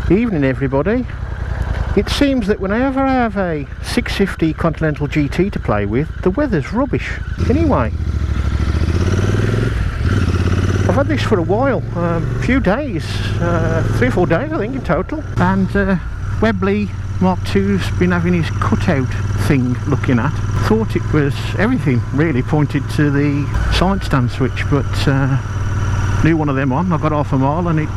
Evening everybody. It seems that whenever I have a 650 Continental GT to play with, the weather's rubbish. Anyway, I've had this for a while, a few days, 3 or 4 days I think in total, and Webley Mark II's been having his cutout thing looking at. Thought it was everything really pointed to the side stand switch, but knew one of them on, I got half a mile and it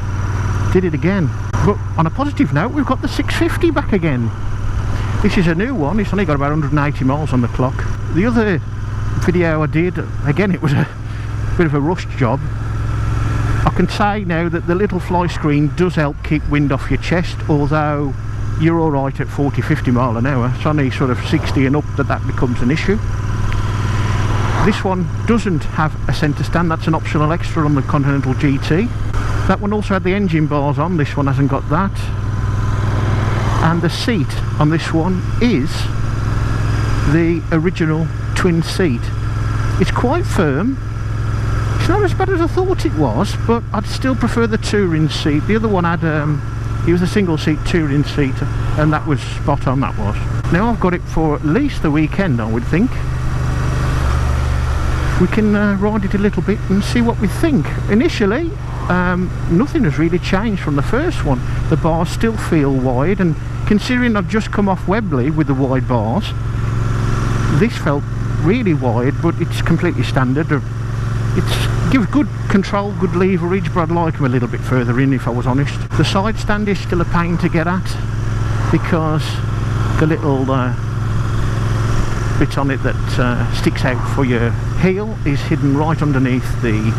did it again. But on a positive note, we've got the 650 back again. This is a new one, it's only got about 180 miles on the clock. The other video I did, again it was a bit of a rushed job. I can say now that the little fly screen does help keep wind off your chest, although you're alright at 40-50 mile an hour. It's only sort of 60 and up that becomes an issue. This one doesn't have a centre stand, that's an optional extra on the Continental GT. That one also had the engine bars on, this one hasn't got that. And the seat on this one is the original twin seat. It's quite firm. It's not as bad as I thought it was, but I'd still prefer the touring seat. The other one had, it was a single seat touring seat, and that was spot on, that was. Now I've got it for at least the weekend, I would think. We can ride it a little bit and see what we think. Initially, nothing has really changed from the first one. The bars still feel wide, and considering I've just come off Webley with the wide bars, this felt really wide, but it's completely standard. It gives good control, good leverage, but I'd like them a little bit further in if I was honest. The side stand is still a pain to get at because the little bit on it that sticks out for your heel is hidden right underneath the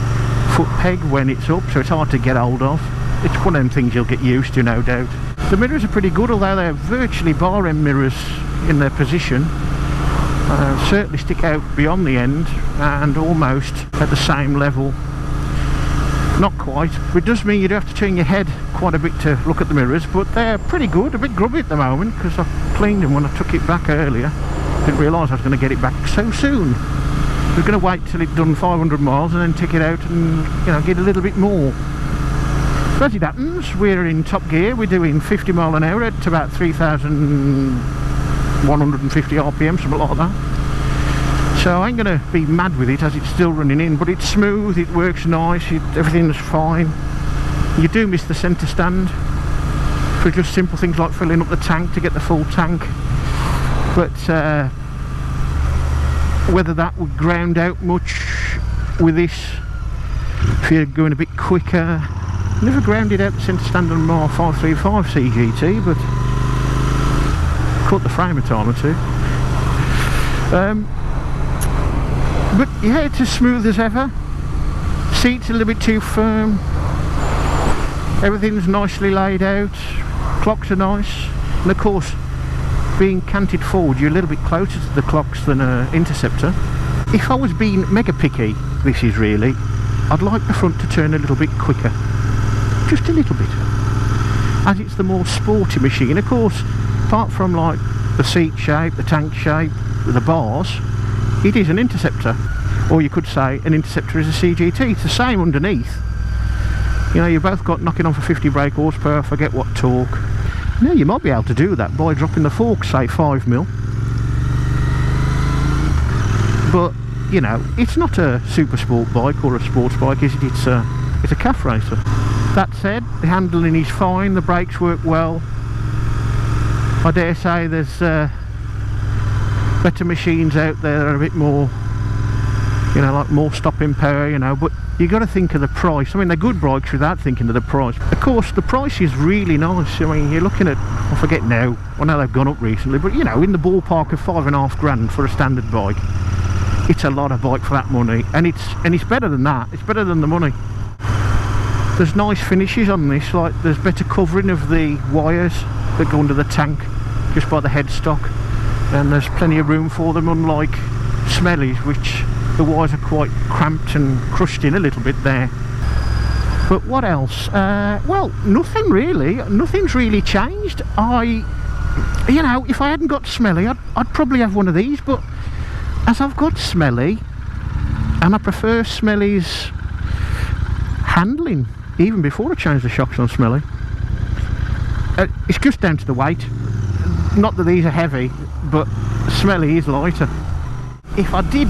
foot peg when it's up, so it's hard to get hold of. It's one of them things you'll get used to, no doubt. The mirrors are pretty good, although they're virtually bar end mirrors in their position. Certainly stick out beyond the end and almost at the same level. Not quite, but it does mean you do have to turn your head quite a bit to look at the mirrors, but they're pretty good. A bit grubby at the moment because I cleaned them when I took it back earlier. Didn't realise I was going to get it back so soon. I was going to wait till it'd done 500 miles and then take it out and, you know, get a little bit more. But as it happens, we're in top gear. We're doing 50 mile an hour at about 3,150 RPM, something like that. So I ain't going to be mad with it as it's still running in, but it's smooth, it works nice, everything's fine. You do miss the centre stand for just simple things like filling up the tank to get the full tank. But whether that would ground out much with this if you're going a bit quicker. Never grounded out the centre stand on my 535 CGT, but caught the frame a time or two. But yeah, it's as smooth as ever. Seats a little bit too firm. Everything's nicely laid out. Clocks are nice, and of course, being canted forward, you're a little bit closer to the clocks than an Interceptor. If I was being mega picky, this is really, I'd like the front to turn a little bit quicker. Just a little bit. As it's the more sporty machine. Of course, apart from like the seat shape, the tank shape, the bars, it is an Interceptor. Or you could say an Interceptor is a CGT. It's the same underneath. You know, you've both got knocking on for 50 brake horsepower, forget what torque. Now you might be able to do that by dropping the forks, say 5mm. But, you know, it's not a super sport bike or a sports bike, is it? It's a calf racer. That said, the handling is fine, the brakes work well. I dare say there's better machines out there that are a bit more, you know, like more stopping power, you know, but you got to think of the price. I mean, they're good bikes without thinking of the price. Of course, the price is really nice. I mean, you're looking at, I forget now, I know they've gone up recently, but you know, in the ballpark of $5.5 grand for a standard bike. It's a lot of bike for that money, and it's better than that. It's better than the money. There's nice finishes on this, like there's better covering of the wires that go under the tank just by the headstock, and there's plenty of room for them, unlike Smelly's, which the wires are quite cramped and crushed in a little bit there. But what else? Well, nothing really. Nothing's really changed. You know, if I hadn't got Smelly, I'd probably have one of these, but as I've got Smelly, and I prefer Smelly's handling, even before I changed the shocks on Smelly, it's just down to the weight. Not that these are heavy, but Smelly is lighter. If I did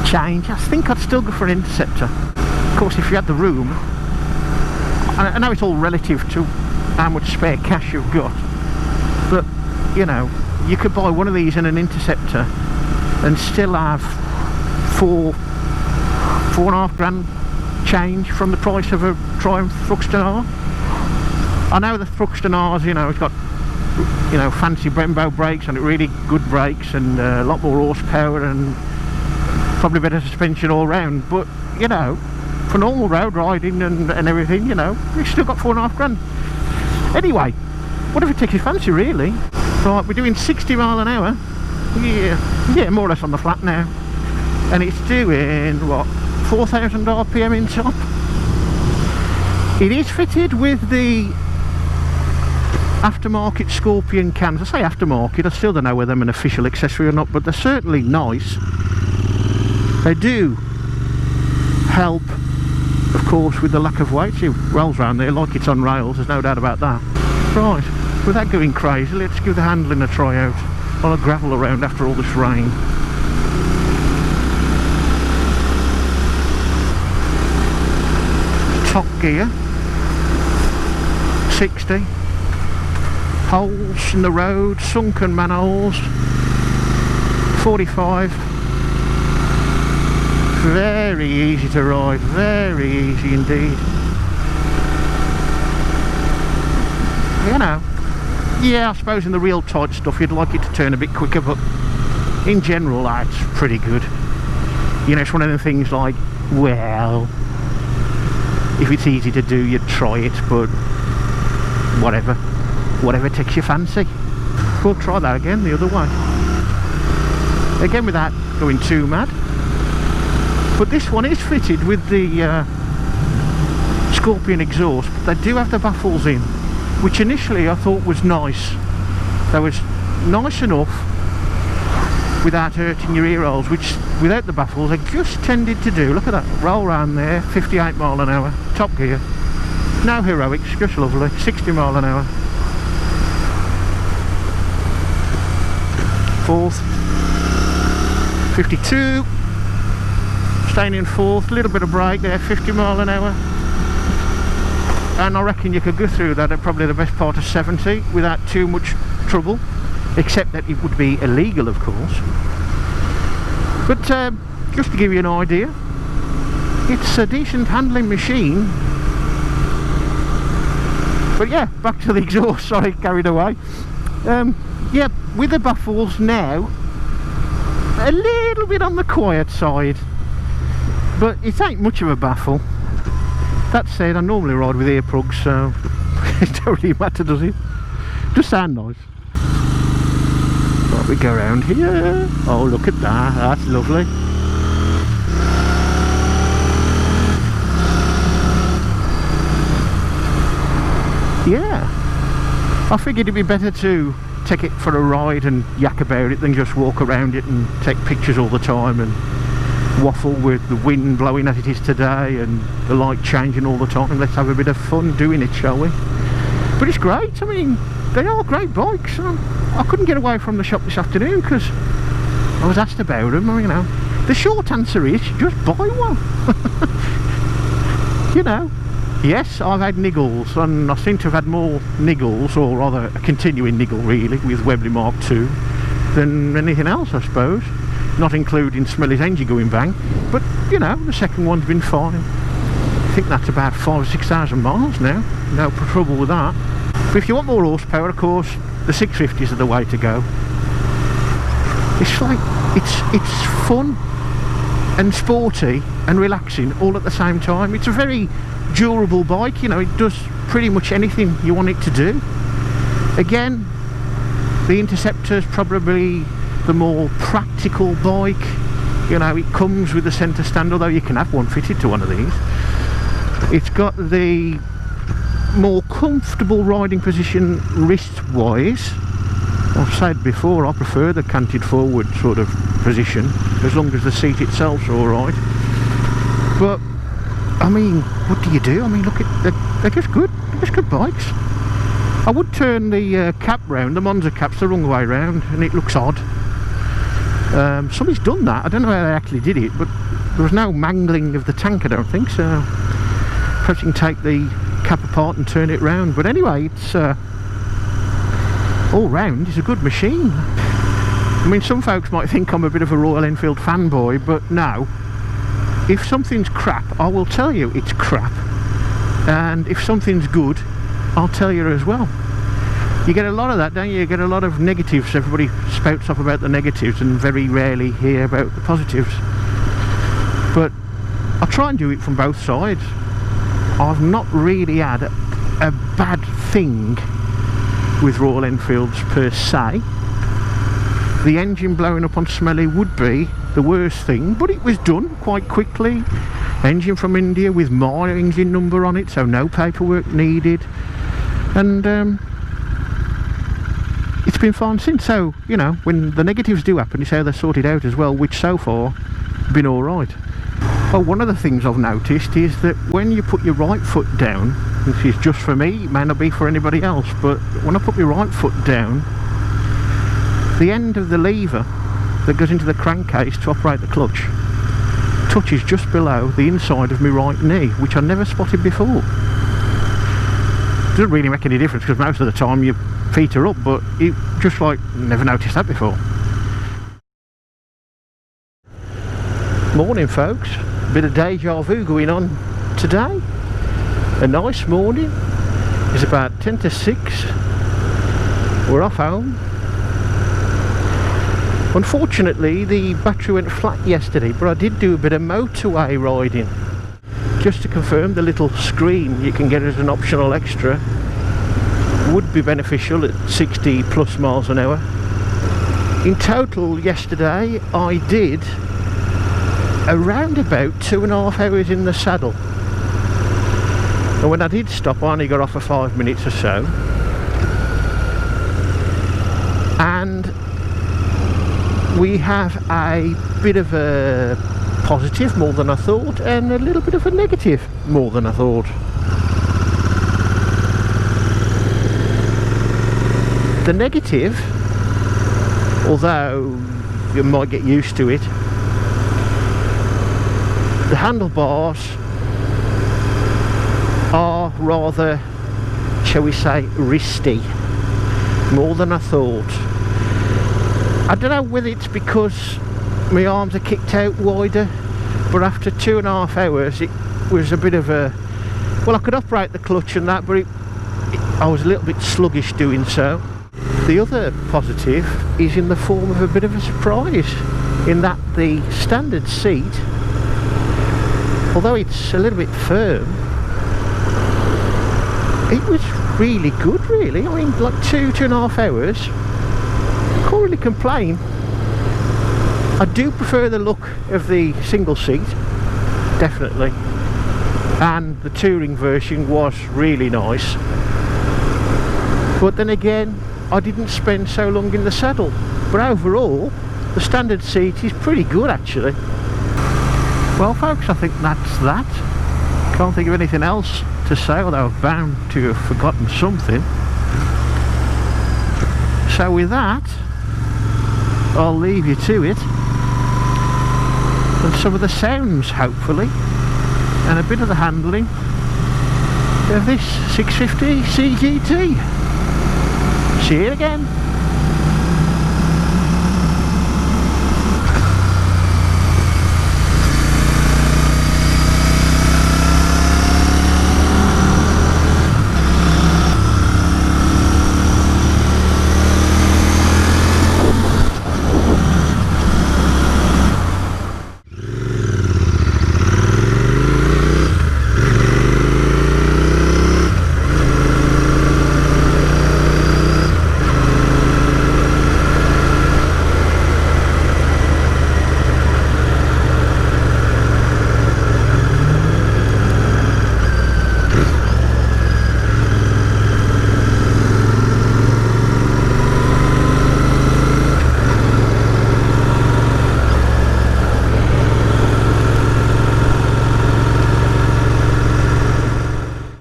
change, I think I'd still go for an Interceptor. Of course, if you had the room, I know it's all relative to how much spare cash you've got, but you know, you could buy one of these and an Interceptor and still have four and a half grand change from the price of a Triumph Thruxton R. I know the Thruxton R's, you know, it's got, you know, fancy Brembo brakes and really good brakes and a lot more horsepower and probably better suspension all round, but you know, for normal road riding and everything, you know, you've still got 4.5 grand. Anyway, whatever takes your fancy really. Right, we're doing 60 mile an hour. Yeah, more or less on the flat now, and it's doing what, 4,000 RPM in top. It is fitted with the aftermarket Scorpion cams. I say aftermarket, I still don't know whether they're an official accessory or not, but they're certainly nice. They do help, of course, with the lack of weight. It rolls around there like it's on rails, there's no doubt about that. Right, without going crazy, let's give the handling a try out on a gravel around after all this rain. Top gear, 60. Holes in the road, sunken manholes, 45. Very easy to ride, very easy indeed. You know, yeah, I suppose in the real tight stuff you'd like it to turn a bit quicker, but in general that's pretty good. You know, it's one of the things like, well, if it's easy to do, you'd try it, but whatever takes your fancy. We'll try that again the other way, again without going too mad. But this one is fitted with the Scorpion exhaust, but they do have the baffles in, which initially I thought was nice. They was nice enough without hurting your ear holes, which without the baffles they just tended to do. Look at that, roll round there, 58 mile an hour, top gear, no heroics, just lovely, 60 mile an hour. Fourth, 52, staying in fourth, a little bit of brake there, 50 mile an hour. And I reckon you could go through that at probably the best part of 70 without too much trouble, except that it would be illegal, of course. But just to give you an idea, it's a decent handling machine. But yeah, back to the exhaust, sorry, carried away. Yeah, with the baffles now, a little bit on the quiet side, but it ain't much of a baffle. That said, I normally ride with ear plugs, so it don't really matter, does it? Just sound nice. Right, we go around here. Oh, look at that, that's lovely. Yeah, I figured it'd be better to take it for a ride and yak about it than just walk around it and take pictures all the time and waffle with the wind blowing as it is today and the light changing all the time. Let's have a bit of fun doing it, shall we? But it's great. I mean, they are great bikes. I couldn't get away from the shop this afternoon because I was asked about them. You know, the short answer is just buy one. You know, yes, I've had niggles, and I seem to have had more niggles, or rather a continuing niggle really, with Webley Mark II than anything else, I suppose. Not including Smelly's engine going bang, but you know, the second one's been fine. I think that's about 5,000 or 6,000 miles now, no trouble with that. But if you want more horsepower, of course, the 650s are the way to go. It's like, it's fun and sporty and relaxing all at the same time. It's a very durable bike, you know, it does pretty much anything you want it to do. Again, the Interceptor's probably the more practical bike. You know, it comes with a centre stand, although you can have one fitted to one of these. It's got the more comfortable riding position wrist-wise. I've said before, I prefer the canted forward sort of position, as long as the seat itself's alright. But, I mean, what do you do? I mean, look at, they're just good. They're just good bikes. I would turn the cap round, the Monza cap's the wrong way round, and it looks odd. Somebody's done that. I don't know how they actually did it, but there was no mangling of the tank, I don't think, so perhaps you can take the cap apart and turn it round. But anyway, it's all round, it's a good machine. I mean, some folks might think I'm a bit of a Royal Enfield fanboy, but no. If something's crap, I will tell you it's crap, and if something's good, I'll tell you as well. You get a lot of that, don't you? You get a lot of negatives. Everybody spouts off about the negatives and very rarely hear about the positives. But I try and do it from both sides. I've not really had a bad thing with Royal Enfields per se. The engine blowing up on smelly would be the worst thing, but it was done quite quickly. Engine from India with my engine number on it, so no paperwork needed. And it's been fine since. So, you know, when the negatives do happen, it's how they're sorted out as well, which so far have been alright. Well, one of the things I've noticed is that when you put your right foot down, this is just for me, it may not be for anybody else, but when I put my right foot down, the end of the lever that goes into the crankcase to operate the clutch touches just below the inside of my right knee, which I never spotted before. Doesn't really make any difference because most of the time your feet are up, but you just like never noticed that before. Morning folks, a bit of deja vu going on today. A nice morning. It's about 10 to 6. We're off home. Unfortunately the battery went flat yesterday, but I did do a bit of motorway riding. Just to confirm, the little screen you can get as an optional extra would be beneficial at 60 plus miles an hour. In total yesterday I did around about 2.5 hours in the saddle, and when I did stop I only got off for 5 minutes or so. And we have a bit of a positive, more than I thought, and a little bit of a negative, more than I thought. The negative, although you might get used to it, the handlebars are rather, shall we say, wristy, more than I thought. I don't know whether it's because my arms are kicked out wider, but after 2.5 hours it was a bit of a, well, I could operate the clutch and that, but I was a little bit sluggish doing so. The other positive is in the form of a bit of a surprise, in that the standard seat, although it's a little bit firm, it was really good really. I mean, like 2.5 hours, can't really complain. I do prefer the look of the single seat, definitely, and the touring version was really nice. But then again, I didn't spend so long in the saddle. But overall, the standard seat is pretty good actually. Well folks, I think that's that. Can't think of anything else to say, although I'm bound to have forgotten something. So with that, I'll leave you to it, and some of the sounds hopefully, and a bit of the handling of this 650 CGT. See you again.